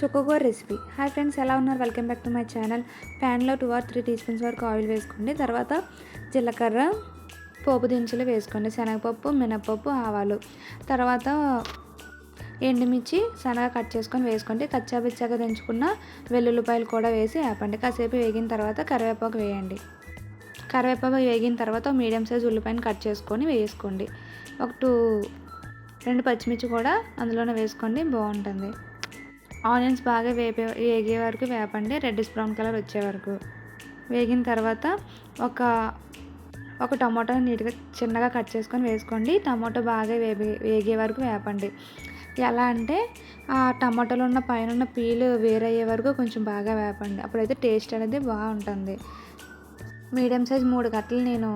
చుక్కకూర recipe. Hi friends, ఎలా ఉన్నారు? Welcome back to my channel. ప్యాన్లో 2 or 3 టీ స్పూన్స్ వరకు ఆయిల్ వేసుకోండి. తర్వాత జీలకర్ర, పోపు దినుసులు వేసుకోండి. శనగపప్పు, మినపప్పు, ఆవాలు. తర్వాత ఎండుమిర్చి సన్నగా కట్ చేసుకొని వేసుకోండి. కచ్చాపిచ్చాగా దంచుకున్న వెల్లుల్లిపాయలు కూడా వేసి ఆపండి. కాసేపు వేగిన తర్వాత కరివేపాకు వేయండి. కరివేపాకు వేగిన తర్వాత మీడియం సైజ్ ఉల్లిపాయను కట్ చేసుకొని వేసుకోండి. ఒక 2 పచ్చిమిర్చి కూడా అందులోనే వేసుకోండి, బాగుంటుంది. ఆనియన్స్ బాగా వేగే వరకు వేపండి, రెడ్డిష్ బ్రౌన్ కలర్ వచ్చే వరకు. వేగిన తర్వాత ఒక టమాటో నీట్గా చిన్నగా కట్ చేసుకొని వేసుకోండి. టమాటో బాగా వేగే వరకు వేపండి. ఎలా అంటే ఆ టమాటోలో ఉన్న పైన ఉన్న పీలు వేరయ్యే వరకు కొంచెం బాగా వేపండి. అప్పుడైతే టేస్ట్ అనేది బాగుంటుంది. మీడియం సైజ్ 3 కట్టలు నేను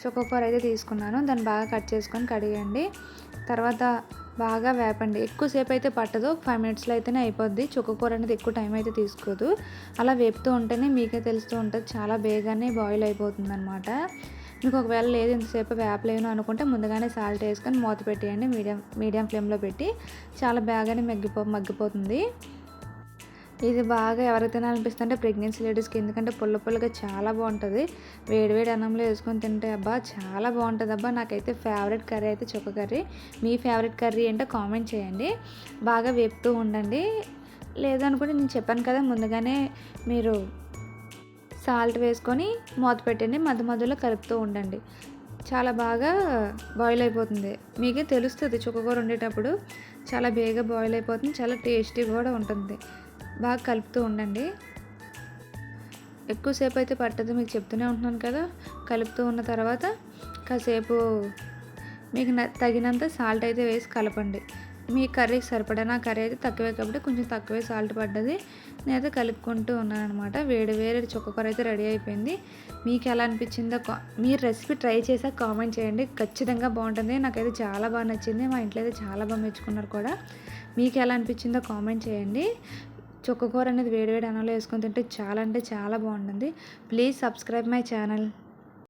చుక్కకూర అయితే తీసుకున్నాను. దాన్ని బాగా కట్ చేసుకొని కడిగండి. తర్వాత బాగా వేపండి. ఎక్కువసేపు అయితే పట్టదు, 5 minutesలో అయితేనే అయిపోద్ది. చుక్కకూర అనేది ఎక్కువ టైం అయితే తీసుకోదు. అలా వేపుతూ ఉంటేనే మీకే తెలుస్తూ ఉంటుంది, చాలా బేగానే బాయిల్ అయిపోతుంది అనమాట. మీకు ఒకవేళ లేదు ఇంతసేపు వేపలేను అనుకుంటే ముందుగానే సాల్ట్ వేసుకొని మూత పెట్టేయండి. మీడియం ఫ్లేమ్లో పెట్టి చాలా బాగానే మగ్గిపోతుంది. ఇది బాగా ఎవరికి తినాలనిపిస్తుంటే ప్రెగ్నెన్సీ లేడీస్కి, ఎందుకంటే పుల్లగా చాలా బాగుంటుంది. వేడివేడి అన్నంలో వేసుకొని తింటే అబ్బా చాలా బాగుంటుంది. అబ్బా నాకైతే ఫేవరెట్ కర్రీ అయితే చుక్క కర్రీ. మీ ఫేవరెట్ కర్రీ ఏంటో కామెంట్ చేయండి. బాగా వేపుతూ ఉండండి. లేదనుకుంటే నేను చెప్పాను కదా, ముందుగానే మీరు సాల్ట్ వేసుకొని మూత పెట్టండి. మధ్యలో కలుపుతూ ఉండండి. చాలా బాగా బాయిల్ అయిపోతుంది. మీకే తెలుస్తుంది చుక్కకూర వండేటప్పుడు చాలా బేగా బాయిల్ అయిపోతుంది, చాలా టేస్టీ కూడా ఉంటుంది. బాగా కలుపుతూ ఉండండి. ఎక్కువసేపు అయితే పట్టదు, మీకు చెప్తూనే ఉంటున్నాను కదా. కలుపుతూ ఉన్న తర్వాత కాసేపు మీకు తగినంత సాల్ట్ అయితే వేసి కలపండి. మీ కర్రీకి సరిపడా, నా కర్రీ అయితే తక్కువే కాబట్టి కొంచెం తక్కువే సాల్ట్ పడ్డది. నేనైతే కలుపుకుంటూ ఉన్నాను అనమాట. వేడి చుక్కకూర అయితే రెడీ అయిపోయింది. మీకు ఎలా అనిపించిందో మీరు రెసిపీ ట్రై చేసాక కామెంట్ చేయండి. ఖచ్చితంగా బాగుంటుంది. నాకైతే చాలా బాగా నచ్చింది. మా ఇంట్లో అయితే చాలా బాగా మెచ్చుకున్నారు కూడా. మీకు ఎలా అనిపించిందో కామెంట్ చేయండి. చుక్కకూర అనేది వేడివేడి అన్నంలో వేసుకొని తింటే చాలా అంటే చాలా బాగుంటుంది. Please subscribe my channel.